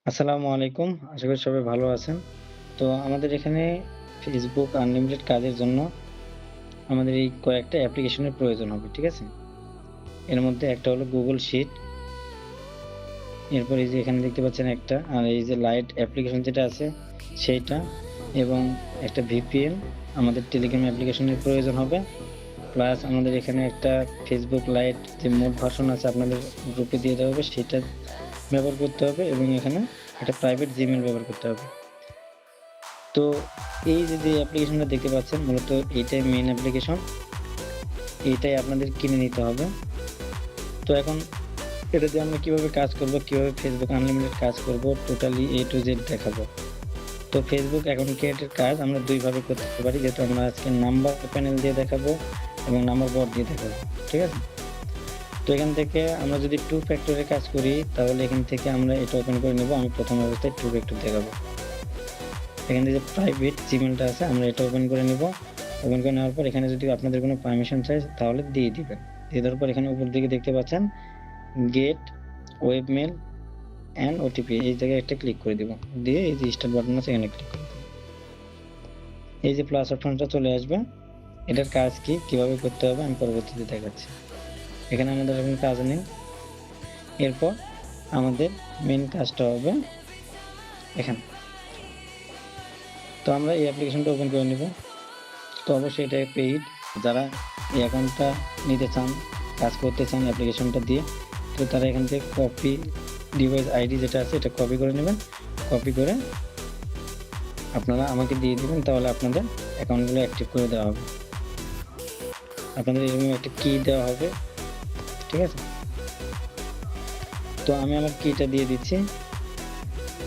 আসসালামু আলাইকুম। আশা করি সবাই ভালো আছেন। তো আমাদের এখানে Facebook আনলিমিটেড কাজের জন্য আমাদের এই কয়েকটা অ্যাপ্লিকেশনের প্রয়োজন হবে। ঠিক আছে? এর মধ্যে একটা হলো Google Sheet, এরপর এই যে এখানে দেখতে পাচ্ছেন একটা, আর এই যে লাইট অ্যাপ্লিকেশন যেটা আছে সেইটা, এবং একটা VPN আমাদের টেলিগ্রাম অ্যাপ্লিকেশনের প্রয়োজন হবে। প্লাস আমাদের এখানে একটা Facebook লাইট যে মোড ভার্সন আছে আপনাদের গ্রুপে দিয়ে দেওয়া হবে সেটা ব্যবহার করতে হবে, এবং এখানে একটা প্রাইভেট Gmail ব্যবহার করতে হবে। তো এই যে অ্যাপ্লিকেশনটা দেখতে পাচ্ছেন মূলত এইটাই মেইন অ্যাপ্লিকেশন। এইটাই আপনাদের কিনে নিতে হবে। তো এখন এটা দিয়ে আমরা কিভাবে কাজ করব, কিভাবে Facebook আনলিমিটেড কাজ করব, টোটালি A to Z দেখাবো। তো Facebook অ্যাকাউন্ট ক্রিয়েটের কাজ আমরা ২ ভাবে করতে পারি, যেহেতু আমরা আজকে নাম্বার প্যানেল দিয়ে দেখাবো এবং নাম্বার বোর্ড দিয়ে দেখাবো। ঠিক আছে? তো এখান থেকে আমরা যদি 2 ফ্যাক্টরে কাজ করি তাহলে এখান থেকে আমরা এটা ওপেন করে নেব। আমি প্রথম অবস্থায় 2 ফ্যাক্টর দেখাবো। এখান থেকে যে প্রাইভেট জিমেইলটা আছে আমরা এটা ওপেন করে নিব। ওপেন করে নেওয়ার পর এখানে যদি আপনাদের কোনো পারমিশন চাই তাহলে দিয়ে দিবেন। দিয়ে দেওয়ার পর এখানে উপর দিকে দেখতে পাচ্ছেন get web mail and OTP, এই জায়গায় একটা ক্লিক করে দিব। দিয়ে এই যে স্টার্ট বাটন আছে এখানে ক্লিক করে দিব। এই যে প্লাস অপশনটা চলে আসবে। এটার কাজ কি, কিভাবে করতে হবে আমি পরবর্তীতে দেখাচ্ছি। এখানে আমাদের এখন কাজ নেই। এরপর আমাদের মেইন কাজটা হবে এখানে। তো আমরা এই অ্যাপ্লিকেশনটা ওপেন করে নিব। তো অবশ্যই এটা পেইড। যারা এই অ্যাকাউন্টটা নিতে চান, কাজ করতে চান অ্যাপ্লিকেশনটা দিয়ে, তো তারা এখান থেকে কপি ডিভাইস আইডি যেটা আছে এটা কপি করে নেবেন। কপি করে আপনারা আমাকে দিয়ে দিবেন, তাহলে আপনাদের অ্যাকাউন্টগুলো অ্যাক্টিভ করে দেওয়া হবে। আপনাদের এরকম একটা কি দেওয়া হবে। ঠিক আছে? তো আমি আমার কিটা দিয়ে দিচ্ছি।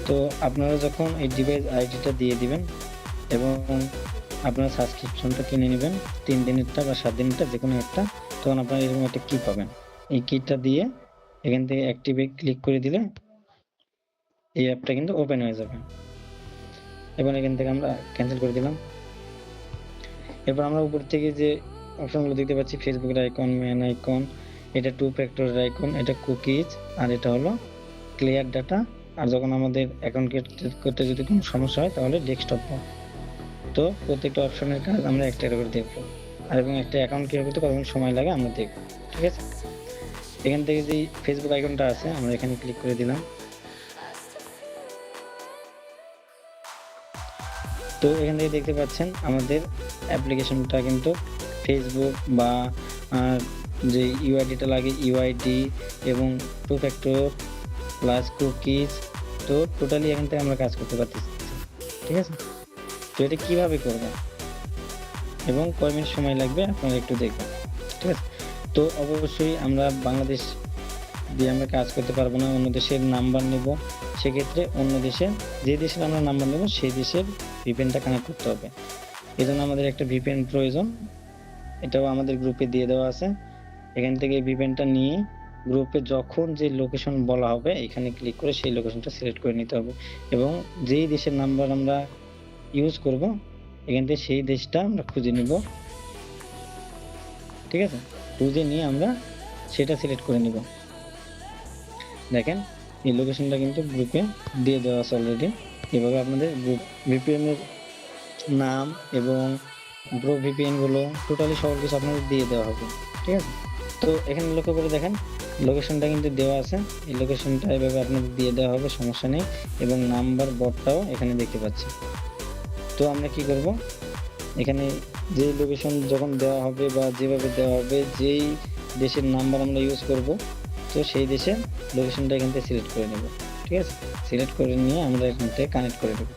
তো আপনারা যখন এই ডিভাইস আইডিটা দিয়ে দিবেন এবং আপনারা সাবস্ক্রিপশনটা কিনে নিবেন ৩ দিনেরটা বা ৭ দিনেরটা যেকোনো একটা, তখন আপনারা এরকম একটা কি পাবেন। এই কিটা দিয়ে এখান থেকে অ্যাক্টিভে ক্লিক করে দিলে এই অ্যাপটা কিন্তু ওপেন হয়ে যাবে। এবং এখান থেকে আমরা ক্যানসেল করে দিলাম। এরপর আমরা উপর থেকে যে অপশনগুলো দেখতে পাচ্ছি, ফেসবুকের আইকন, ম্যান আইকন, এটা 2 ফ্যাক্টরের আইকন, এটা কুকিজ, আর এটা হলো ক্লিয়ার ডাটা। আর যখন আমাদের অ্যাকাউন্ট ক্রিয়েট করতে যদি কোনো সমস্যা হয় তাহলে ডেস্কটপ মোড। তো প্রত্যেকটা অপশনের কাজ আমরা একটা করে দেখব, আর এবং একটা অ্যাকাউন্ট ক্রিয়েট করতে কতক্ষণ সময় লাগে আমরা দেখব। ঠিক আছে? এখান থেকে যে ফেসবুক আইকনটা আছে আমরা এখানে ক্লিক করে দিলাম। তো এখান থেকে দেখতে পাচ্ছেন আমাদের অ্যাপ্লিকেশনটা কিন্তু ফেসবুক বা যে ইউআইডিটা লাগে ইউআইডি এবং 2 ফ্যাক্টর প্লাস কুকিজ, তো টোটালি এখান থেকে আমরা কাজ করতে পারতেছি। ঠিক আছে? তো এটা কিভাবে করব এবং কয় মিনিট সময় লাগবে আপনারা একটু দেখবেন। ঠিক আছে? তো অবশ্যই আমরা বাংলাদেশ দিয়ে আমরা কাজ করতে পারবো না, অন্য দেশের নাম্বার নেব। সেক্ষেত্রে অন্য দেশে যে দেশের আমরা নাম্বার নেব সেই দেশের ভিপিএনটা কানেক্ট করতে হবে। এজন্য আমাদের একটা ভিপিএন প্রয়োজন। এটাও আমাদের গ্রুপে দিয়ে দেওয়া আছে। এখান থেকে এই ভিপিএনটা নিয়ে গ্রুপে যখন যে লোকেশন বলা হবে এখানে ক্লিক করে সেই লোকেশনটা সিলেক্ট করে নিতে হবে, এবং যেই দেশের নাম্বার আমরা ইউজ করব এখান থেকে সেই দেশটা আমরা খুঁজে নিব। ঠিক আছে? খুঁজে নিয়ে আমরা সেটা সিলেক্ট করে নিব। দেখেন এই লোকেশনটা কিন্তু গ্রুপে দিয়ে দেওয়া আছে অলরেডি। এভাবে আপনাদের গ্রুপ ভিপিএন এর নাম এবং গ্রুপ ভিপিএন গুলো টোটালি সকল কিছু আপনাদের দিয়ে দেওয়া হবে। ঠিক আছে? তো এখানে লক্ষ্য করে দেখেন লোকেশনটা কিন্তু দেওয়া আছে। এই লোকেশনটা এভাবে আপনাদের দিয়ে দেওয়া হবে, সমস্যা নেই, এবং নাম্বার বোর্ডটাও এখানে দেখতে পাচ্ছি। তো আমরা কি করব, এখানে যে লোকেশন যখন দেওয়া হবে বা যেভাবে দেওয়া হবে, যেই দেশের নাম্বার আমরা ইউজ করব, তো সেই দেশের লোকেশনটা এখান থেকে সিলেক্ট করে নেব। ঠিক আছে? সিলেক্ট করে নিয়ে আমরা এখান থেকে কানেক্ট করে দেব।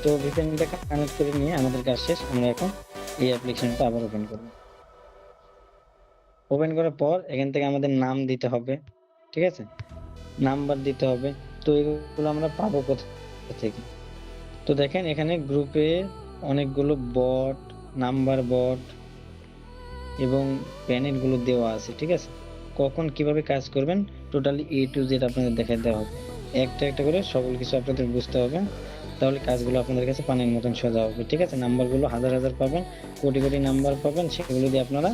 তো ভিপিএনটা কানেক্ট করে নিয়ে আমাদের কাজ শেষ। আমরা এখন এই অ্যাপ্লিকেশনটা আবার ওপেন করব। ওপেন করার পর এখান থেকে আমাদের নাম দিতে হবে। ঠিক আছে? নাম্বার দিতে হবে। তো এগুলো আমরা পাবো কোথা থেকে? তো দেখেন এখানে গ্রুপে অনেকগুলো বট, নাম্বার বট এবং প্যানেল গুলো দেওয়া আছে। ঠিক আছে? কখন কিভাবে কাজ করবেন টোটালি A to Z আপনাদের দেখায় দেওয়া হবে। একটা একটা করে সকল কিছু আপনাদের বুঝতে হবে। তাহলে কাজগুলো আপনাদের কাছে পানির মতন সোজা হবে। ঠিক আছে? নাম্বারগুলো হাজার হাজার পাবেন, কোটি কোটি নাম্বার পাবেন, সেগুলো দিয়ে আপনারা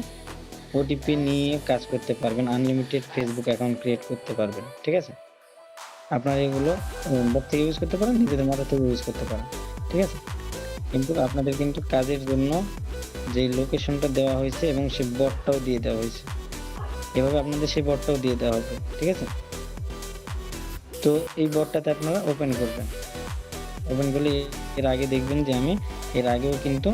ওটিপি নিয়ে কাজ করতে পারবেন, আনলিমিটেড ফেসবুক অ্যাকাউন্ট ক্রিয়েট করতে পারবেন, ঠিক আছে? আপনারা এগুলো বট থেকে ইউজ করতে পারেন, নিজেদের মাথা থেকে ইউজ করতে পারেন, ঠিক আছে? কিন্তু আপনাদের কিন্তু কাজের জন্য যে লোকেশনটা দেওয়া হয়েছে এবং সেই বটটাও দিয়ে দেওয়া হয়েছে, এভাবে আপনাদের সেই বটটাও দিয়ে দেওয়া হবে, ঠিক আছে? তো এই বটটাতে আপনারা ওপেন করবেন। ওপেন করলে এর আগে দেখবেন যে আমি এর আগেও কিন্তু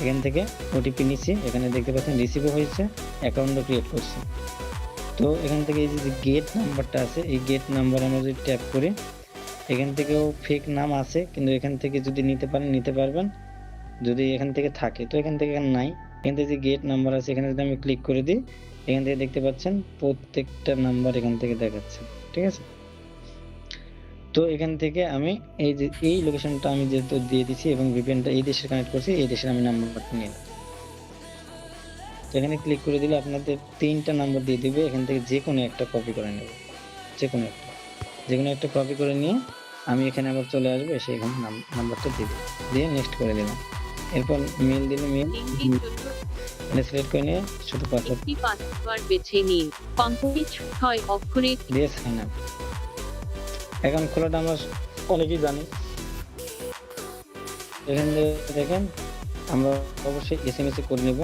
এখান থেকে ওটিপি নিচ্ছি, এখানে দেখতে পাচ্ছেন রিসিভও হয়েছে, অ্যাকাউন্টও ক্রিয়েট করছি। তো এখান থেকে এই যে গেট নাম্বারটা আছে, এই গেট নাম্বার আমরা যদি ট্যাপ করি, এখান থেকেও ফেক নাম আছে, কিন্তু এখান থেকে যদি নিতে পারেন নিতে পারবেন, যদি এখান থেকে থাকে। তো এখান থেকে নাই, এখান থেকে যে গেট নাম্বার আছে এখানে যদি আমি ক্লিক করে দিই, এখান থেকে দেখতে পাচ্ছেন প্রত্যেকটা নাম্বার এখান থেকে দেখাচ্ছে, ঠিক আছে? তো এখান থেকে আমি এই যে এই লোকেশনটা আমি যেহেতু দিয়ে দিছি এবং ভিপিএনটা এই দেশে কানেক্ট করছি, এই দেশের আমি নাম্বারটা নিলাম। তো এখানে ক্লিক করে দিলে আপনাদের 3টা নাম্বার দিয়ে দিবে, এখান থেকে যেকোনো একটা কপি করে নেব, যেকোনো একটা কপি করে নিয়ে আমি এখানে আবার চলে আসবো, এসে এখানে নাম্বারটা দিয়ে দেব, দিয়ে নেক্সট করে দিলাম। এরপর মেল দিলে মেল এটা সিলেক্ট করে নিয়ে শুধু পাসওয়ার্ড বেছে নিন, কমপ্লিট 6 অক্ষরে দিয়ে সাইন আপ। অ্যাকাউন্ট খোলাটা আমরা অনেকেই জানি, এখান থেকে দেখেন আমরা অবশ্যই এসএমএস এ করে নেব,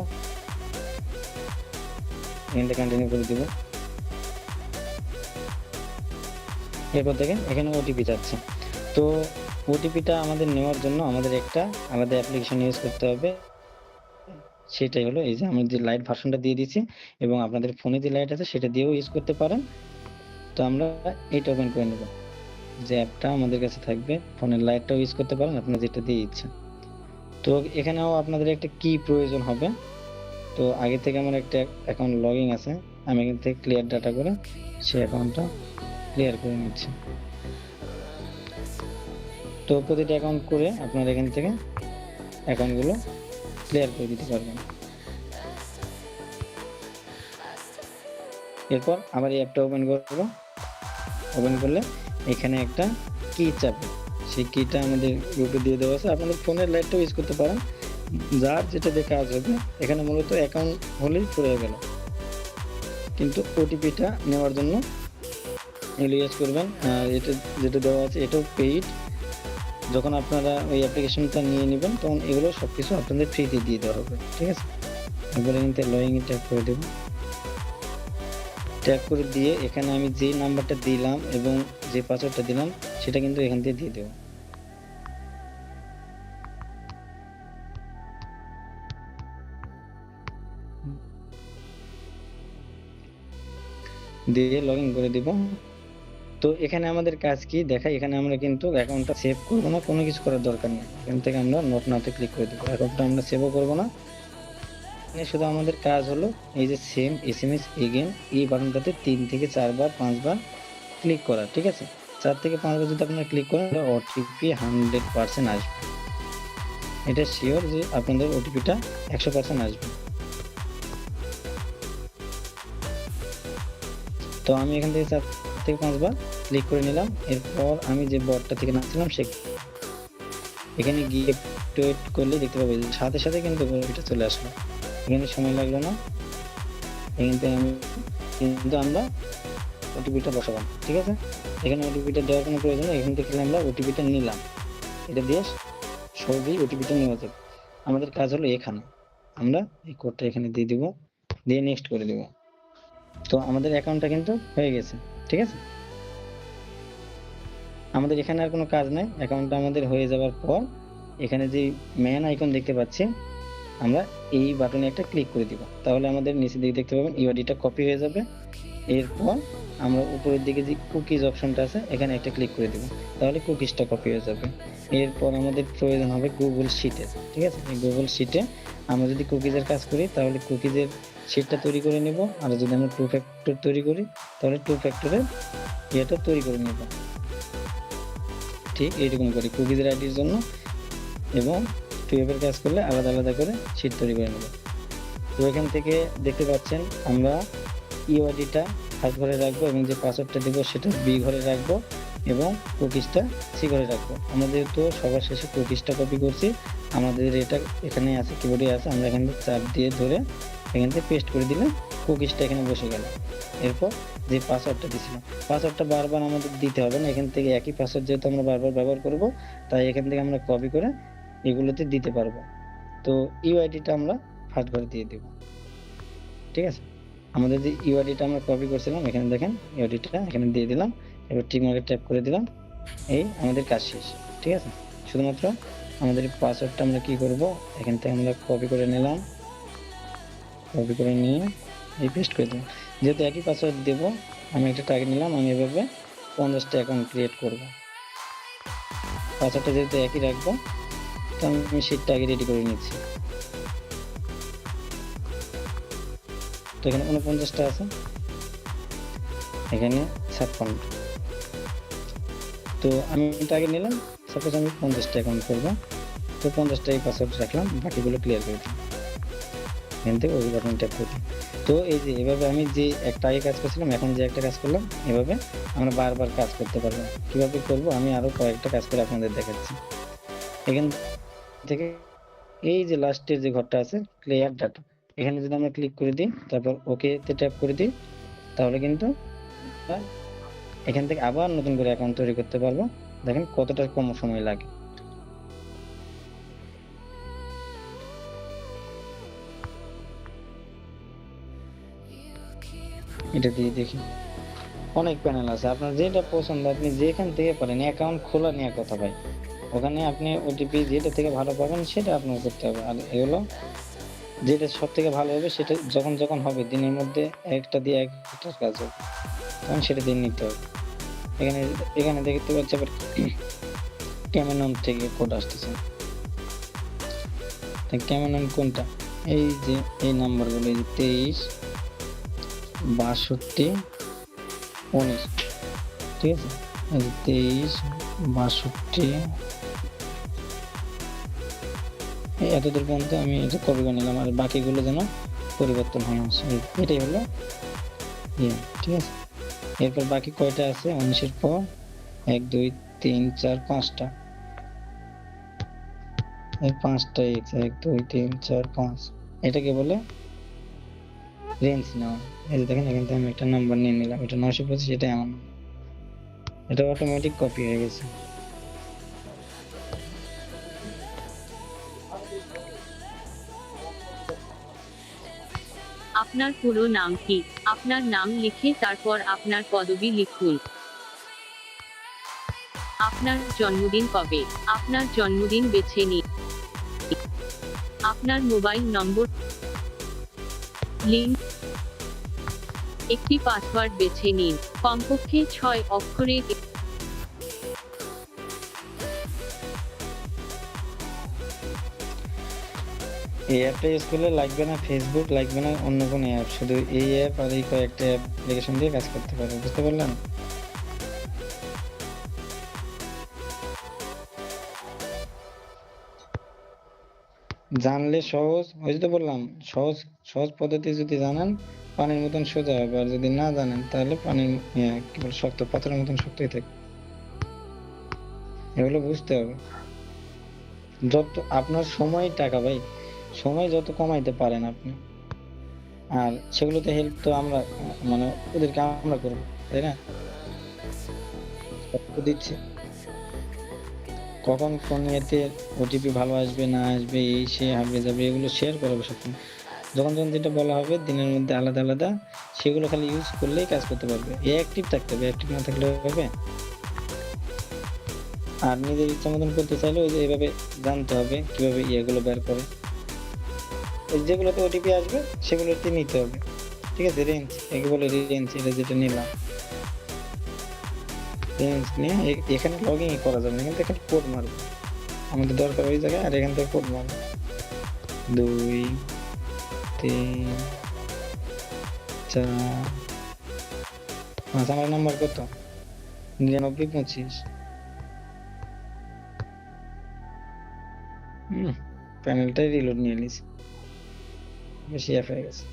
এখান থেকে কন্টিনিউ করে দেব। এরপর দেখেন এখানে ওটিপি যাচ্ছে। তো ওটিপিটা আমাদের নেওয়ার জন্য আমাদের একটা আলাদা অ্যাপ্লিকেশন ইউজ করতে হবে, সেটাই হলো এই যে আমি যে লাইট ভার্সনটা দিয়ে দিয়েছি এবং আপনাদের ফোনে যে লাইট আছে সেটা দিয়েও ইউজ করতে পারেন। তো আমরা এইটা ওপেন করে নেব, যে অ্যাপটা আমাদের কাছে থাকবে, ফোনের লাইটটাও ইউজ করতে পারেন আপনার যেটা দিয়ে ইচ্ছা। তো এখানেও আপনাদের একটা কি প্রয়োজন হবে। তো আগে থেকে আমার একটা অ্যাকাউন্ট লগইন আছে, আমি এখান থেকে ক্লিয়ার ডাটা করে সেই অ্যাকাউন্টটা ক্লিয়ার করে নিচ্ছি। তো প্রতিটা অ্যাকাউন্ট করে আপনারা এখান থেকে অ্যাকাউন্টগুলো ক্লিয়ার করে দিতে পারবেন। এরপর আবার এই অ্যাপটা ওপেন করব, ওপেন করলে এখানে একটা কি চাপবে, সেই কিটা আমাদের গ্রুপে দিয়ে দেওয়া আছে, আপনাদের ফোনের লাইটটাও ইউজ করতে পারেন, যার যেটা দিয়ে কাজ হবে। এখানে মূলত অ্যাকাউন্ট হলেই পুরো হয়ে গেল, কিন্তু ওটিপিটা নেওয়ার জন্য এগুলো ইউজ করবেন। আর এটা যেটা দেওয়া আছে এটাও পেইড, যখন আপনারা ওই অ্যাপ্লিকেশনটা নিয়ে নেবেন তখন এগুলো সবকিছু আপনাদের ফ্রিতে দিয়ে দেওয়া হবে, ঠিক আছে? এরপরে কিন্তু লগইন ট্যাপ করে দেব, ট্যাপ করে দিয়ে এখানে আমি যে নাম্বারটা দিলাম এবং যে পাসওয়ার্ডটা দিলাম সেটা কিন্তু এখান থেকে দিয়ে দেব। দিয়ে লগইন করে দিব। তো এখানে আমাদের কাজ কি দেখাই, এখানে আমরা কিন্তু অ্যাকাউন্টটা সেভ করব না, কোনো কিছু করার দরকার নেই। এখান থেকে আমরা নোট নাওতে ক্লিক করে দেব, অ্যাকাউন্টটা আমরা সেভও করব না। এখানে শুধু আমাদের কাজ হলো এই যে সেম এসএমএস এগেইন এই বাটনটাতে 3 থেকে 4 বার 5 বার ক্লিক করা, ঠিক আছে? 4 থেকে 5 বার যদি আপনারা ক্লিক করেন ওটিপি 100% আসবে, এটা শিওর যে আপনাদের ওটিপিটা 100% আসবে। তো আমি এখান থেকে 4 থেকে 5 বার ক্লিক করে নিলাম। এরপর আমি যে বটটা থেকে নামছিলাম সে এখানে গিয়ে ওয়েট করলে দেখতে পাবো সাথে সাথে কিন্তু ওটিপিটা চলে আসলো, এখানে সময় লাগলো না। এখান থেকে কিন্তু আমরা ওটিপিটা বসালাম, ঠিক আছে? এখানে ওটিপিটা দেওয়ার কোনো প্রয়োজন নেই, এখান থেকে আমরা ওটিপিটা নিলাম, এটা দিয়ে সহজেই ওটিপিটা নেওয়া যাবে। আমাদের কাজ হলো এখানে আমরা এই কোডটা এখানে দিয়ে দিব, দিয়ে নেক্সট করে দেব। তো আমাদের অ্যাকাউন্টটা কিন্তু হয়ে গেছে, ঠিক আছে? আমাদের এখানে আর কোনো কাজ নাই, অ্যাকাউন্টটা আমাদের হয়ে যাওয়ার পর এখানে যে ম্যান আইকন দেখতে পাচ্ছি আমরা এই বাটনে একটা ক্লিক করে দিব, তাহলে আমাদের নিচের দিকে দেখতে পাবেন ইউআইডিটা কপি হয়ে যাবে। এরপর আমরা উপরের দিকে যে কুকিজ অপশনটা আছে এখানে একটা ক্লিক করে দেব, তাহলে কুকিজটা কপি হয়ে যাবে। এরপর আমাদের প্রয়োজন হবে গুগল শিটের, ঠিক আছে? এই গুগল শিটে আমরা যদি কুকিজের কাজ করি তাহলে কুকিজের শিটটা তৈরি করে নেব, আর যদি আমরা টু ফ্যাক্টর তৈরি করি তাহলে টু ফ্যাক্টরের ইয়েটা তৈরি করে নেব, ঠিক এইরকম করি কুকিজের আইডির জন্য, এবং টুয়েবের কাজ করলে আলাদা আলাদা করে শিট তৈরি করে নেব। তো এখান থেকে দেখতে পাচ্ছেন আমরা ইউআইডিটা ফার্স্ট ঘরে রাখবো এবং যে পাসওয়ার্ডটা দেবো সেটা বি ঘরে রাখবো এবং কুকিজটা সি ঘরে রাখবো। আমাদের তো সবার শেষে কুকিজটা কপি করছি, আমাদের এটা এখানে আছে, কিবোর্ডে আছে, আমরা এখানে চাপ দিয়ে ধরে এখান থেকে পেস্ট করে দিলে কুকিজটা এখানে বসে গেল। এরপর যে পাসওয়ার্ডটা দিয়েছিলাম, পাসওয়ার্ডটা বারবার আমাদের দিতে হবে না, এখান থেকে একই পাসওয়ার্ড যেহেতু আমরা বারবার ব্যবহার করব, তাই এখান থেকে আমরা কপি করে এগুলোতে দিতে পারবো। তো ইউআইডিটা আমরা ফার্স্ট করে দিয়ে দেব, ঠিক আছে। আমাদের যে ইউআইডিটা আমরা কপি করছিলাম, এখানে দেখেন ইউআইডিটা এখানে দিয়ে দিলাম। এবার টিক মার্কে ট্যাপ করে দিলাম, এই আমাদের কাজ শেষ, ঠিক আছে। শুধুমাত্র আমাদের পাসওয়ার্ডটা আমরা কি করব, এখান থেকে আমরা কপি করে নিলাম, কপি করে নিয়ে এই পেস্ট করে দিলাম। যেহেতু একই পাসওয়ার্ড দেব, আমি একটা টার্গেট নিলাম, আমি এভাবে 50টা অ্যাকাউন্ট ক্রিয়েট করব। পাসওয়ার্ডটা যেহেতু একই রাখবো, তো আমি সেটা আগে রেডি করে নিচ্ছি। তো এখানে 49টা আছে, এখানে 56। তো আমি টার্গেট নিলাম, সাপোজ আমি 50টা অ্যাকাউন্ট করবো, তো 50টা এই পাসওয়ার্ড রাখলাম, বাকিগুলো ক্লিয়ার করে দিলাম। এখান থেকে ওই বাটন ট্যাপ করে দিলাম। তো এই যে এভাবে আমি যে একটা আগে কাজ করছিলাম, এখন যে একটা কাজ করলাম, এভাবে আমরা বারবার কাজ করতে পারবো। কিভাবে করব আমি আরো কয়েকটা কাজ করে আপনাদের দেখাচ্ছি। এখান থেকে এই যে লাস্টের যে ঘরটা আছে ক্লিয়ার ডাটা, এখানে যদি আমরা ক্লিক করে দিই, তারপর ওকে তে ট্যাপ করে দিই, তাহলে কিন্তু এখান থেকে আবার নতুন করে অ্যাকাউন্ট তৈরি করতে পারবো। দেখেন কতটা কম সময় লাগে। এটা দিয়ে দেখি, অনেক প্যানেল আছে, আপনার যেটা পছন্দ আপনি যেখান থেকে পারেন। অ্যাকাউন্ট খোলা নিয়ে কথা ভাই, ওখানে আপনি ওটিপি যেটা থেকে ভালো পাবেন সেটা আপনার করতে হবে। আর এগুলো যেটা সব থেকে ভালো হবে সেটা যখন যখন হবে, দিনের মধ্যে একটা দিয়ে একটা কাজ হবে, তখন সেটা দিয়ে নিতে হবে। এখানে এখানে দেখতে পাচ্ছি আবার ক্যামেনন থেকে কোড আসতেছে। ক্যামেনন কোনটা, এই যে এই নাম্বারগুলো, এই যে 23 62 19, ঠিক আছে। এই যে 23 62, এই এতদূর পর্যন্ত আমি এটা কপি করে নিলাম, আর বাকিগুলো যেন পরিবর্তন হয় না, এটাই হলো ইয়ে, ঠিক আছে। এরপর বাকি কয়টা আছে 19-এর পর 1 2 3 4 5টা, এই 5টা 1 2 3 4 5, এটাকে বলে রেঞ্জ নেওয়া। এই যে দেখেন এখান থেকে আমি একটা নাম্বার নিয়ে নিলাম, এটা 925, এটাই আমার নাম্বার, এটা অটোমেটিক কপি হয়ে গেছে। আপনার পুরো নাম কি? আপনার নাম লিখে তারপর আপনার পদবি লিখুন। আপনার জন্মদিন কবে? আপনার জন্মদিন বেছে নিন। আপনার মোবাইল নম্বর লিঙ্ক। একটি পাসওয়ার্ড বেছে নিন, কমপক্ষে 6 অক্ষরের। এই অ্যাপটা ইউজ করলে লাগবে না ফেসবুক, লাগবে না অন্য কোনো অ্যাপ, শুধু এই অ্যাপ আর এই কয়েকটা অ্যাপ্লিকেশন দিয়ে কাজ করতে পারবে, বুঝতে পারলেন? জানলে সহজ, ওই যে তো বললাম, সহজ সহজ পদ্ধতি যদি জানেন পানির মতন সোজা হবে, আর যদি না জানেন তাহলে পানির কি বলে শক্ত, পাথরের মতন শক্তই থাকে। এগুলো বুঝতে হবে। যত আপনার সময় টাকা ভাই, সময় যত কমাইতে পারেন আপনি, আর সেগুলোতে হেল্প তো আমরা মানে ওদেরকে আমরা করবো, তাই না? তো দিচ্ছি কখন কোন ইয়েতে ওটিপি ভালো আসবে না আসবে, এই সে হাবড়ে যাবে, এগুলো শেয়ার করাবো সবসময়। যখন যখন যেটা বলা হবে দিনের মধ্যে আলাদা আলাদা, সেগুলো খালি ইউজ করলেই কাজ করতে পারবে। এ অ্যাক্টিভ থাকতে হবে, অ্যাক্টিভ না থাকলে হবে। আর নিজের ইচ্ছা মতন করতে চাইলে ওই যে এভাবে জানতে হবে কিভাবে ইয়েগুলো বের করে, ওই যেগুলোতে ওটিপি আসবে সেগুলোতে নিতে হবে, ঠিক আছে। রেঞ্জ একে বলে রেঞ্জ, এটা যেটা নিলাম রেঞ্জ নিয়ে এখানে লগ ইন করা যাবে না, কিন্তু এখানে কোড মারবো আমাদের দরকার ওই জায়গায়, আর এখান থেকে কোড মারবো 2 3 4 5। আমার নাম্বার কত? 99 25। প্যানেলটাই রিলোড নিয়ে নিস, বেশি অ্যাপ হয়ে গেছে।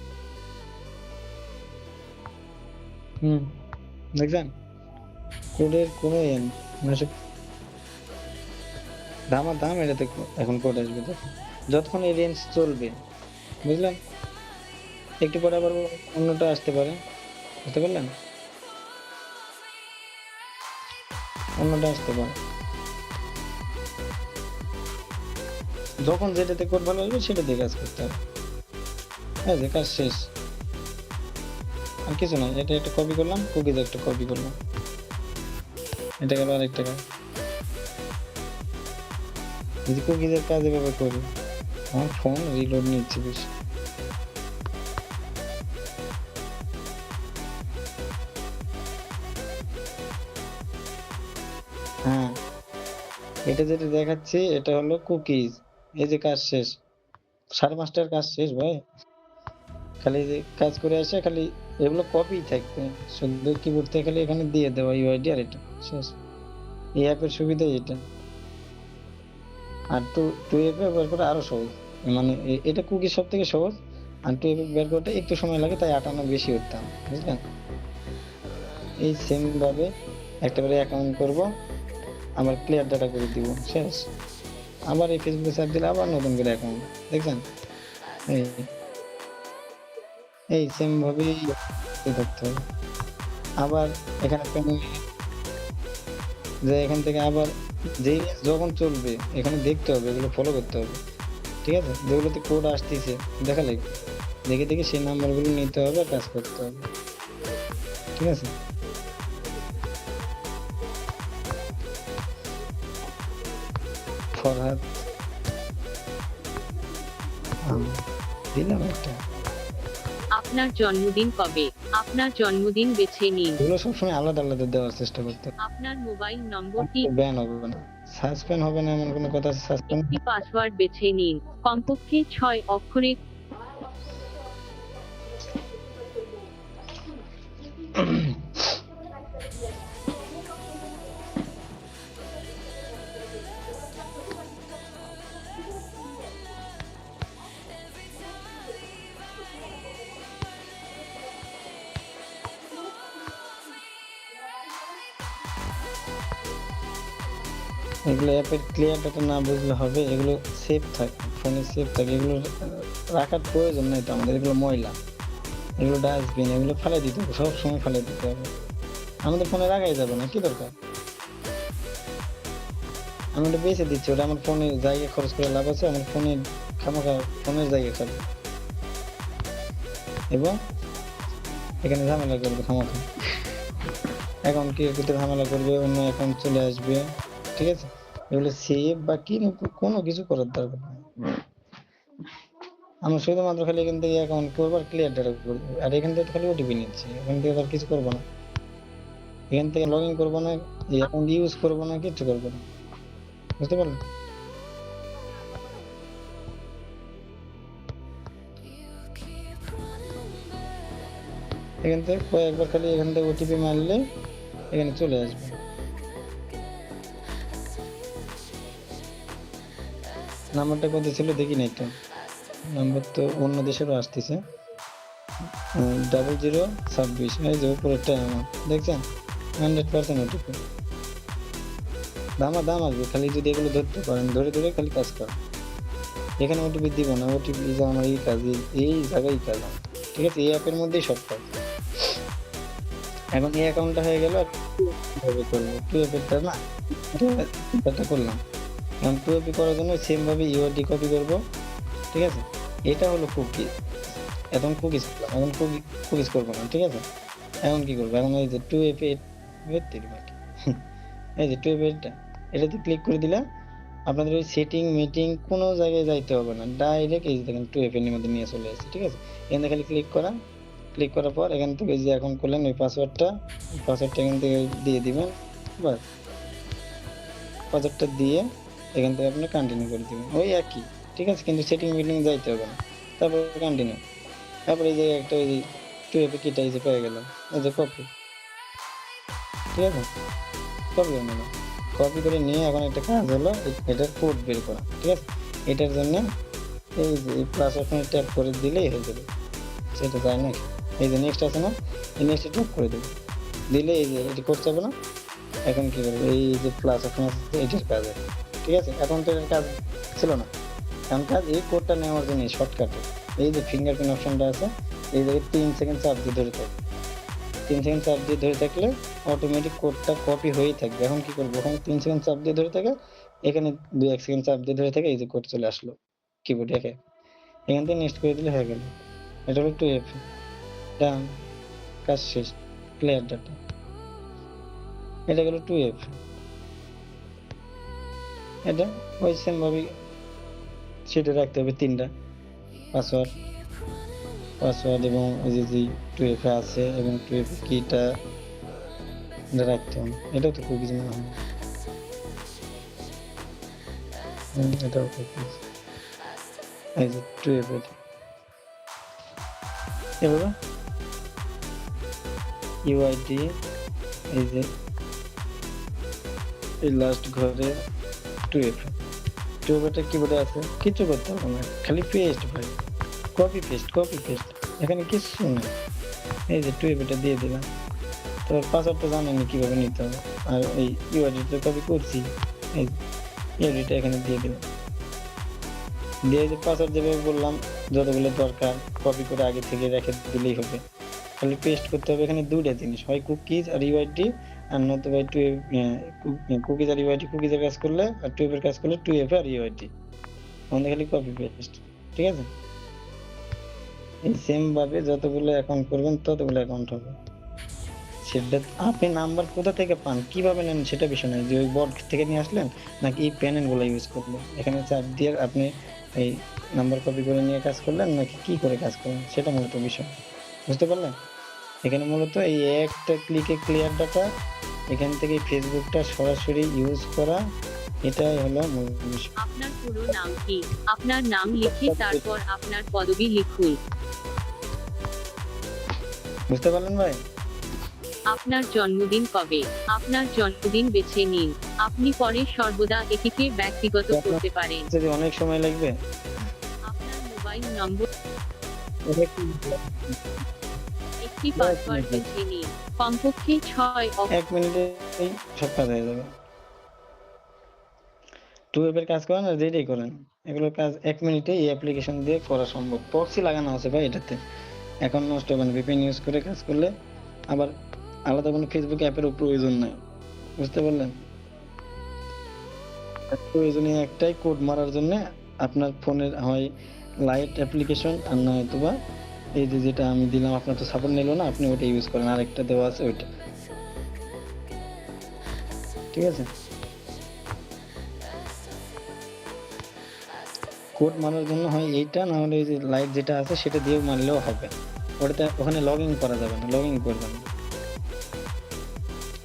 দেখছেন কোডের কোনো ইয়ে নেই, মানে সব দাম এটাতে এখন কোড আসবে, দেখুন যতক্ষণ এই রেঞ্জ চলবে, বুঝলেন? একটু পরে আবার অন্যটা আসতে পারে, বুঝতে পারলেন? অন্যটা আসতে পারে। যখন যেটাতে কোড ভালো আসবে সেটা দিয়ে কাজ করতে হবে। হ্যাঁ, যে কাজ শেষ। আর কিছু না, এটা একটা কপি করলাম, কুকিজ একটা কপি করলাম, এটা গেল আরেকটা কাজ। যদি কুকিজের কাজ এভাবে করি, আমার ফোন রিলোড নিচ্ছে বেশি। হ্যাঁ, এটা যেটা দেখাচ্ছি এটা হলো কুকিজ। এই যে কাজ শেষ, 5:30টার কাজ শেষ ভাই। খালি যে কাজ করে আসে, খালি এগুলো কপি থাকবে, শুধু কিবোর্ড থেকে খালি এখানে দিয়ে দেওয়া ইউআইডি আর এটা শেষ। এই অ্যাপের সুবিধা এটা। আর টু অ্যাপ ব্যবহার করা আরো সহজ, মানে এটা কুকি সব থেকে সহজ। আর টু অ্যাপ বের করতে একটু সময় লাগে, তাই 58 বেশি উঠতাম, বুঝলেন? এই সেম ভাবে একটাবারে অ্যাকাউন্ট করব, আবার ক্লিয়ার ডাটা করে দিব, শেষ। আবার এই ফেসবুকে সার্চ দিলে আবার নতুন করে অ্যাকাউন্ট, দেখছেন? এই এই সেম ভাবেই করতে হবে। আবার এখানে যে এখান থেকে আবার যেই যখন চলবে এখানে দেখতে হবে, এগুলো ফলো করতে হবে, ঠিক আছে? যেগুলোতে কোড আসতেছে দেখা লাগবে, দেখে দেখে সেই নাম্বারগুলো নিতে হবে আর কাজ করতে হবে, ঠিক আছে? ফরহাদ দিলাম একটা। আপনার জন্মদিন কবে? আপনার জন্মদিন বেছে নিন। এগুলো সবসময় আলাদা আলাদা দেওয়ার চেষ্টা করতে হবে, আপনার মোবাইল নম্বরটি, ব্যান হবে না, সাসপেন্ড হবে না এমন কোনো কথা আছে? সাসপেন্ড একটি পাসওয়ার্ড বেছে নিন। কমপক্ষে 6 অক্ষরে। এগুলো অ্যাপের ক্লিয়ার ডাটা না বুঝলে হবে, এগুলো সেভ থাকে, ফোনে সেভ থাকে, এগুলো রাখার প্রয়োজন নেই তো আমাদের, এগুলো ময়লা, এগুলো ডাস্টবিন, এগুলো ফেলে দিতে হবে, সবসময় ফেলে দিতে হবে, আমাদের ফোনে রাখাই যাবে না, কি দরকার? আমি ওটা বেঁচে দিচ্ছি, ওটা আমার ফোনে জায়গা খরচ করে লাভ আছে, আমার ফোনে খামাখা ফোনের জায়গা খাবে, এবং এখানে ঝামেলা করবে খামাখা, অ্যাকাউন্ট ক্রিয়েট করতে ঝামেলা করবে, অন্য অ্যাকাউন্ট চলে আসবে, ঠিক আছে? এগুলো সেভ বা কি কোনো কিছু করার দরকার নেই। আমরা শুধুমাত্র খালি এখান থেকে অ্যাকাউন্ট করবো আর ক্লিয়ার ডাটা করবো, আর এখান থেকে খালি ওটিপি নিচ্ছি, এখান থেকে আর কিছু করবো না, এখান থেকে লগ ইন করবো না, এই অ্যাকাউন্ট ইউজ করবো না, কিচ্ছু করবো না, বুঝতে পারলেন? এখান থেকে কয়েকবার খালি এখান থেকে ওটিপি মারলে এখানে চলে আসবে। নাম্বারটা কত ছিল দেখি না একটু, নাম্বার তো অন্য দেশেরও আসতেছে, 0026, এই যে উপরেরটা আমার, দেখছেন? 100% ওটিপি, দাম আসবে, খালি যদি এগুলো ধরতে পারেন, ধরে ধরে খালি কাজ করেন। এখানে ওটিপি দিব না, ওটিপি যে আমার এই কাজ, এই জায়গায় কাজ আমার, ঠিক আছে? এই অ্যাপের মধ্যেই সব কাজ। এখন এই অ্যাকাউন্টটা হয়ে গেল, কিভাবে করবো? টু অ্যাপেরটা না, এটা করলাম। এখন টু অ্যাপে করার জন্য সেম ভাবে ইউআইডি কপি করবো, ঠিক আছে? এটা হলো কুকি, এখন কুকিজ করলাম, এখন কুকিজ করবো না, ঠিক আছে? এখন কি করবো? এখন এই যে টু অ্যাপে, এই যে টু অ্যাপে এটাতে ক্লিক করে দিলে আপনাদের ওই সেটিং মিটিং কোনো জায়গায় যাইতে হবে না, ডাইরেক্ট এই যে দেখেন টু অ্যাপের মধ্যে নিয়ে চলে আসছে, ঠিক আছে? এখানে খালি ক্লিক করার পর এখান থেকে যে অ্যাকাউন্ট করলেন ওই পাসওয়ার্ডটা এখান থেকে দিয়ে দিবেন, বাস। পাসওয়ার্ডটা দিয়ে এখান থেকে আপনি কন্টিনিউ করে দিবেন, ওই একই, ঠিক আছে? কিন্তু সেটিং মিটিং যাইতে হবে না, তারপর কন্টিনিউ। তারপরে এই যে একটা ওই টু অ্যাপে কিটা এই যে পেয়ে গেলাম, এই যে কপি, ঠিক আছে? কপি করে নিলাম, কপি করে নিয়ে এখন একটা কাজ হলো এটার কোড বের করা, ঠিক আছে? এটার জন্য এই যে এই প্লাস অপশনে ট্যাপ করে দিলেই হয়ে যাবে, সেটা যায় না। এই যে নেক্সট আছে না, এই নেক্সটে ট্যাপ করে দেবে, দিলে এই যে এটি করতে হবে না। এখন কি করবো, এই যে প্লাস অপশন আছে এটার কাজ আছে, ঠিক আছে? এখন তো এটার কাজ ছিল না, এখন কাজ এই কোডটা নেওয়ার জন্য শর্টকাটে এই যে ফিঙ্গারপ্রিন্ট অপশনটা আছে, এই জায়গায় 3 সেকেন্ড চাপ দিয়ে ধরে থাকবে। 3 সেকেন্ড চাপ দিয়ে ধরে থাকলে অটোমেটিক কোডটা কপি হয়েই থাকবে। এখন কি করব? ওখানে 3 সেকেন্ড চাপ দিয়ে ধরে থাকে, এখানে 2-1 সেকেন্ড চাপ দিয়ে ধরে থাকে, এই যে কোড চলে আসলো কিবোর্ডে একে। এখান থেকে নেক্সট করে দিলে হয়ে গেল। এটা হলো 2F ডান, কাজ শেষ। Clear data. এটা গেল 2F। এটা ওই সেম ভাবেই সেটা রাখতে হবে 3টা পাসওয়ার্ড, এবং এই যে 2F এ আছে এবং 2F কিটা এটা রাখতে হবে। এটাও তো কুকিজ মনে হয়। এটাও কুকিজ। এই যে 2F এটা। এভাবে UID এই যে এই লাস্ট ঘরে 2F। 2F টা কিবোর্ডে আছে, কিছু করতে হবে না, খালি পেস্ট ভাই, কপি পেস্ট, এখানে কিছু নেই। এই যে 2F টা দিয়ে দিলাম। তো পাসওয়ার্ডটা জানেনি কিভাবে নিতে হবে, আর এই UID টা কপি করছি, এই UID টা এখানে দিয়ে দিলাম। দিয়ে যে পাসওয়ার্ড যেভাবে বললাম যতগুলো দরকার কপি করে আগে থেকে রেখে দিলেই হবে। খালি পেস্ট করতে হবে এখানে 2টা জিনিস, হয় কুকিজ আর UID, আর নতুবা 2F কুকিজ আর UID কুকিজের কাজ করলে, আর 2F এর কাজ করলে 2F আর UID। আমাদের খালি কপি পেস্ট, ঠিক আছে? এই সেম ভাবে যতগুলো অ্যাকাউন্ট করবেন ততগুলো অ্যাকাউন্ট হবে। সেটা আপনি নাম্বার কোথা থেকে পান, কিভাবে নেন সেটা বিষয় নয়, যে ওই বোর্ড থেকে নিয়ে আসলেন নাকি এই প্যানেল গুলো ইউজ করলেন। এখানে চাপ দিয়ে আপনি এই নাম্বার কপি করে নিয়ে কাজ করলেন নাকি কি করে কাজ করলেন সেটা মূলত বিষয়। বুঝতে পারলেন? এখানে মূলত এই একটা ক্লিকে ক্লিয়ার ডাটা, এখান থেকে ফেসবুকটা সরাসরি ইউজ করা, এটাই হলো মূল বিষয়। আপনার পুরো নাম কি? আপনার নাম লিখে তারপর আপনার পদবি লিখুন। বুঝতে পারলেন ভাই? আপনার জন্মদিন কবে? আপনার জন্মদিন বেছে নিন। আপনি পরে সর্বদা এটিকে ব্যক্তিগত করতে পারেন। যদি অনেক সময় লাগবে, আপনার মোবাইল নম্বর, এটা কি একটি পাসওয়ার্ড বেছে নিন। কমপক্ষে 6 1 মিনিটেই সব কাজ হয়ে যাবে। 2F এর কাজ করেন আর যেটাই করেন, এগুলোর কাজ 1 মিনিটেই এই অ্যাপ্লিকেশন দিয়ে করা সম্ভব। প্রক্সি লাগানো আছে ভাই এটাতে। অ্যাকাউন্ট নষ্ট হবে না, VPN ইউজ করে কাজ করলে। আবার আলাদা কোনো ফেসবুক অ্যাপেরও প্রয়োজন নাই। বুঝতে পারলেন? প্রয়োজনীয় একটাই, কোড মারার জন্য আপনার ফোনের হয় লাইট অ্যাপ্লিকেশন, আর না হয়তোবা এই যে যেটা আমি দিলাম, আপনার তো সাপোর্ট নিল না, আপনি ওটা ইউজ করেন, আরেকটা দেওয়া আছে ওইটা। ঠিক আছে? কোড মারার জন্য হয় এইটা, না হলে এই যে লাইট যেটা আছে সেটা দিয়ে মারলেও হবে। ওটাতে ওখানে লগ ইন করা যাবে না, লগ ইন করবেন না,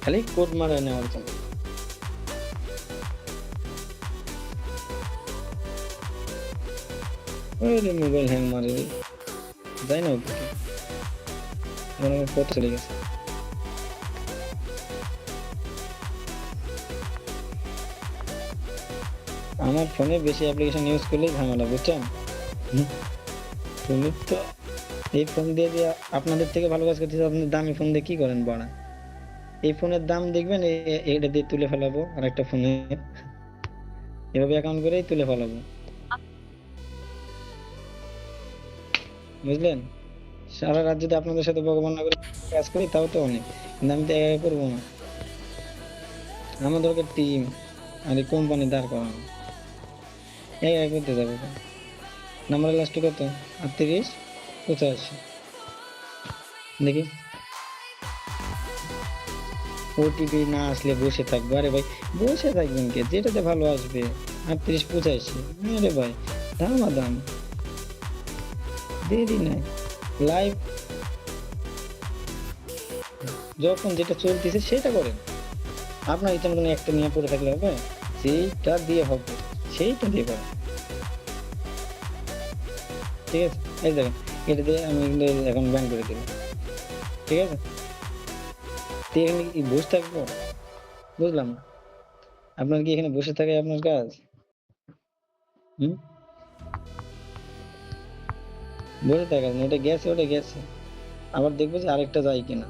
খালি কোড মারা নেওয়ার জন্য। ওই রে মোবাইল হ্যাং মারে রে, যাই না ওদিকে, মনে হয় কত চলে গেছে। আমার ফোনে বেশি অ্যাপ্লিকেশন ইউজ করলেই ঝামেলা, বুঝছেন? তুমি তো এই ফোন দিয়ে দিয়ে আপনাদের থেকে ভালো কাজ করতেছে, আপনি দামি ফোন দিয়ে কি করেন বাড়া? এই ফোনের দাম দেখবেন, এটা দিয়ে তুলে ফেলাবো আর একটা ফোনে, এভাবে অ্যাকাউন্ট করেই তুলে ফেলাবো। বুঝলেন? সারা রাত যদি আপনাদের সাথে ভগবান না করে কাজ করি তাও তো অনেক, কিন্তু আমি তো একা একা করবো না, আমার দরকার টিম আর এই কোম্পানি দাঁড় করানো। একা একা করতে যাবো। নাম্বার লাস্ট কত? 38-85 দেখি। ওটিপি না আসলে বসে থাকবো? আরে ভাই বসে থাকবেন কে, যেটাতে ভালো আসবে। 38-85, আরে ভাই দাম দেরি নাই। লাইভ যখন যেটা চলতেছে সেটা করেন, আপনার ইচ্ছা মতন একটা নিয়ে পড়ে থাকলে হবে? সেইটা দিয়ে হবে, সেইটা দিয়ে করেন। ঠিক আছে? এই দেখেন, এটা দিয়ে আমি কিন্তু এখন ব্যান করে দিলাম। ঠিক আছে? তো এখানে কি বসে থাকবো? বুঝলাম না, আপনার কি এখানে বসে থাকে আপনার কাজ? হুম? বসে থাকার না, ওটা গেছে, আবার দেখবো যে আরেকটা যায় কিনা।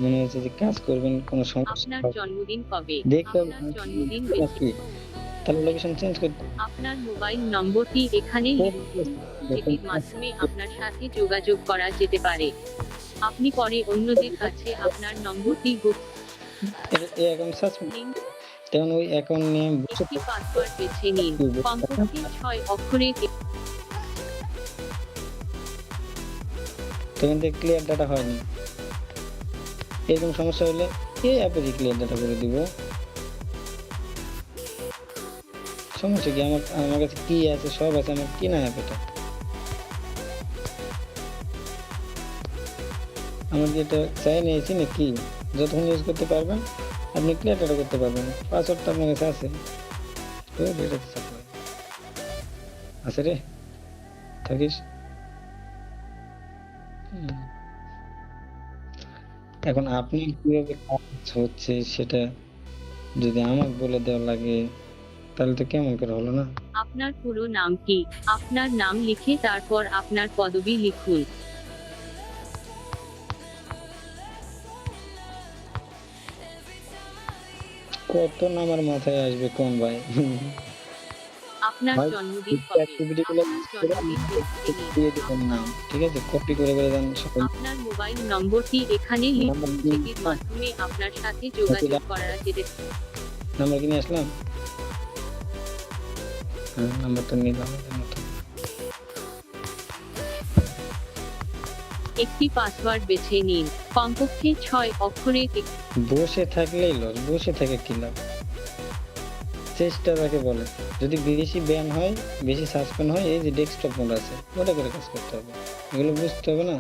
মনে হচ্ছে যে কাজ করবেন, কোনো সমস্যা আপনার হবে জন্মদিন কবে? দেখতে হবে আপনার জন্মদিন বেছে নাকি তাহলে লোকেশন চেঞ্জ করতে আপনার মোবাইল নম্বরটি এখানে লিখুন, যেটির মাধ্যমে আপনার সাথে যোগাযোগ করা যেতে পারে। আপনি পরে অন্যদের কাছে আপনার নম্বরটি এই অ্যাকাউন্ট সাসপেন্ড, লিঙ্ক তখন ওই অ্যাকাউন্ট নিয়ে একটি পাসওয়ার্ড বেছে নিন, কমপক্ষে 6 অক্ষরের তখন থেকে ক্লিয়ার ডাটা হয়নি। এরকম সমস্যা হলে এই অ্যাপে ক্লিয়ার ডাটা করে দিব। সমস্যা কি, আমার কাছে কি আছে সব আছে, আমার কি না অ্যাপ এটা। আমরা যেটা চাই নিয়েছি নাকি, যতক্ষণ ইউজ করতে পারবেন আপনি ক্লিয়ার ডাটা করতে পারবেন। পাসওয়ার্ড তো আপনার কাছে আছে, তো এটা সাপ্লাই আছে রে, থাকিস। এখন আপনি কিভাবে কাজ হচ্ছে সেটা যদি আমাকে বলে দেওয়া লাগে তাহলে তো কেমন করে হলো না। আপনার পুরো নাম কি? আপনার নাম লিখে তারপর আপনার পদবি লিখুন। কত নাম আমার মাথায় আসবে কোন ভাই। আপনার ভাই, জন্মদিন কবে? অ্যাক্টিভিটি গুলো আপনার জন্মদিন বেছে নিন। দিয়ে দিবেন নাম, ঠিক আছে, কপি করে দেন সকল আপনার মোবাইল নম্বরটি এখানে লিখুন, যেটির মাধ্যমে আপনার সাথে যোগাযোগ করা যেতে পারে। নাম্বার কিনে আসলাম। হ্যাঁ, নাম্বারটা নিলাম। একটি পাসওয়ার্ড বেছে নিন, কমপক্ষে 6 অক্ষরের বসে থাকলেই লস, বসে থেকে কি লাভ। চেষ্টা তাকে বলে, যদি বেশি ব্যান হয়, বেশি সাসপেন্ড হয়, এই যে ডেস্কটপ মোড আছে ওটা করে কাজ করতে হবে, এগুলো বুঝতে হবে না।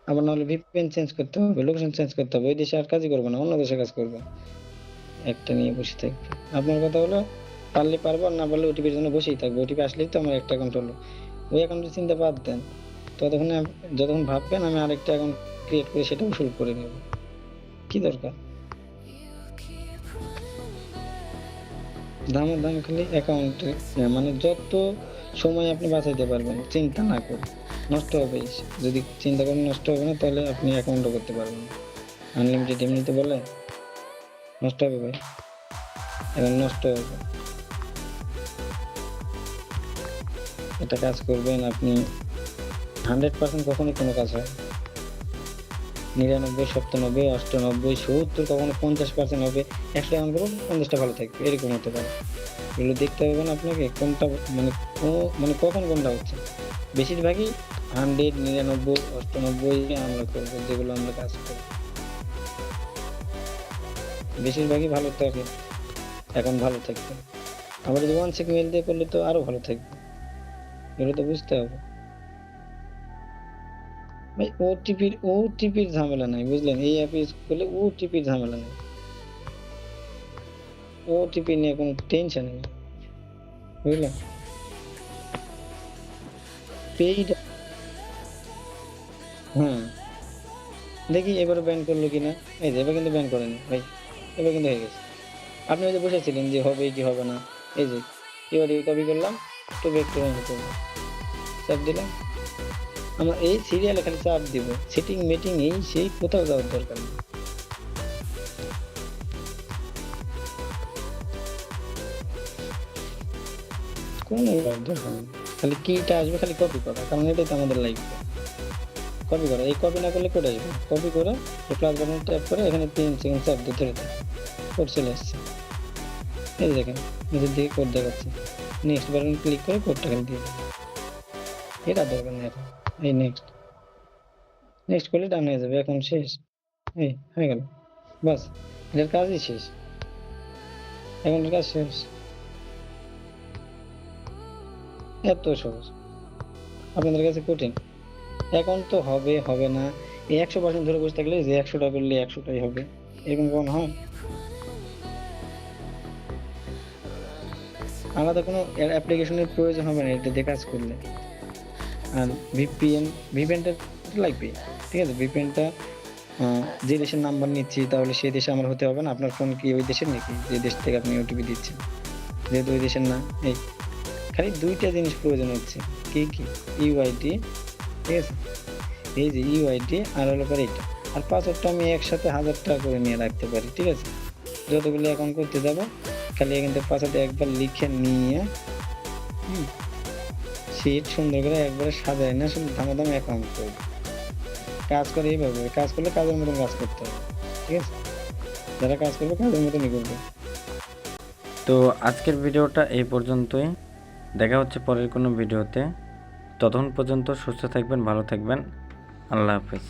আবার নাহলে ভিপিএন চেঞ্জ করতে হবে, লোকেশন চেঞ্জ করতে হবে, ওই দেশে আর কাজই করবে না, অন্য দেশে কাজ করবে। একটা নিয়ে বসে থাকবে। আপনার কথা হলো পারলে পারবো, আর না পারলে ওটিপির জন্য বসেই থাকবো। ওটিপি আসলেই তো আমার একটা অ্যাকাউন্ট হলো। ওই অ্যাকাউন্টের চিন্তা বাদ দেন, ততক্ষণে যতক্ষণ ভাববেন আমি আরেকটা অ্যাকাউন্ট ক্রিয়েট করে সেটা উসুল করে নেব। কি দরকার দাম খালি অ্যাকাউন্টে, মানে যত সময় আপনি বাঁচাইতে পারবেন চিন্তা না করে। নষ্ট হবে, যদি চিন্তা করেন নষ্ট হবে না তাহলে আপনি অ্যাকাউন্টও করতে পারবেন। আনলিমিটেড এমনিতে বলে নষ্ট হবে ভাই, এখন নষ্ট হবে। এটা কাজ করবেন আপনি 100% কখনোই কোনো কাজ হয় 99, 97, 98, 70, কখনো 50% হবে। 100 এমন করুন 50টা ভালো থাকবে, এরকম হতে পারে। এগুলো দেখতে হবে না আপনাকে কোনটা, মানে কখন কোনটা হচ্ছে। বেশিরভাগই 100, 99, 98 আমরা করবো, যেগুলো আমরা কাজ করবো বেশিরভাগই ভালো থাকে, এখন ভালো থাকবে। আবার যদি 1 সেকেন্ড মেল দিয়ে করলে তো আরো ভালো থাকবে, এগুলো তো বুঝতে হবে ভাই। ওটিপির ঝামেলা নাই, বুঝলেন, এই অ্যাপ ইউজ করলে ওটিপির ঝামেলা নাই, ওটিপি নিয়ে কোনো টেনশন নেই, বুঝলেন। পেইড, হ্যাঁ, দেখি এবারে ব্যান করলো কিনা। এই যে এবার কিন্তু ব্যান করেনি ভাই, এবার কিন্তু হয়ে গেছে। আপনি ওই যে বসেছিলেন যে হবে কি হবে না, এই যে এবার কপি করলাম, তো ব্যাক করে করবো, চাপ দিলাম। আমার এই সিরিয়ালে খালি চাপ দিব, সেটিং মিটিং এই সেই কোথাও যাওয়ার দরকার নেই। কোনো দরকার নেই, খালি কিটা আসবে, খালি কপি করা, কারণ এটাই তো আমাদের লাইফ। কপি করা, এই কপি না করলে কোড আসবে, কপি করে প্লাস বাটন ট্যাপ করে এখানে 3 সেকেন্ড চাপ দিতে হবে, কোড চলে আসছে। এই যে দেখেন নিচের দিকে কোড দেখাচ্ছে, নেক্সট বাটন ক্লিক করে কোডটা খালি দিয়ে দেবেন, এটা দরকার নেই এখন। এই নেক্সট করলে ডান হয়ে যাবে, এখন শেষ, এই হয়ে গেল, বাস, এটার কাজই শেষ, এখন কাজ শেষ। এত সহজ, আপনাদের কাছে কঠিন। এখন তো হবে না, এই 100% ধরে বসে থাকলে যে 100টা করলে 100টাই হবে, এরকম কখন হয়? আলাদা কোনো অ্যাপ্লিকেশনের প্রয়োজন হবে না এটা দিয়ে কাজ করলে। আর ভিপিএনটা লাগবে, ঠিক আছে। ভিপিএনটা যে দেশের নাম্বার নিচ্ছি তাহলে সেই দেশে আমার হতে হবে না। আপনার ফোন কি ওই দেশের নাকি যে দেশ থেকে আপনি ওটিপি দিচ্ছেন, যেহেতু ওই দেশের না। এই খালি 2টা জিনিস প্রয়োজন হচ্ছে, কি ইউআইডি, ঠিক আছে, এই যে ইউআইডি আর হলো পরে এটা, আর পাসওয়ার্ডটা আমি একসাথে 1000 টাকা করে নিয়ে রাখতে পারি, ঠিক আছে। যতগুলো অ্যাকাউন্ট করতে যাবো খালি কিন্তু পাশাতে একবার লিখে নিয়ে শীট সুন্দর করে একবারে সাজায় না শুধু দামাদাম অ্যাকাউন্ট করবে। কাজ করে এইভাবে, কাজ করলে কাজের মতন কাজ করতে হবে, ঠিক আছে? যারা কাজ করবে কাজের মতনই করবে। তো আজকের ভিডিওটা এই পর্যন্তই, দেখা হচ্ছে পরের কোনো ভিডিওতে। ততক্ষণ পর্যন্ত সুস্থ থাকবেন, ভালো থাকবেন, আল্লাহ হাফেজ।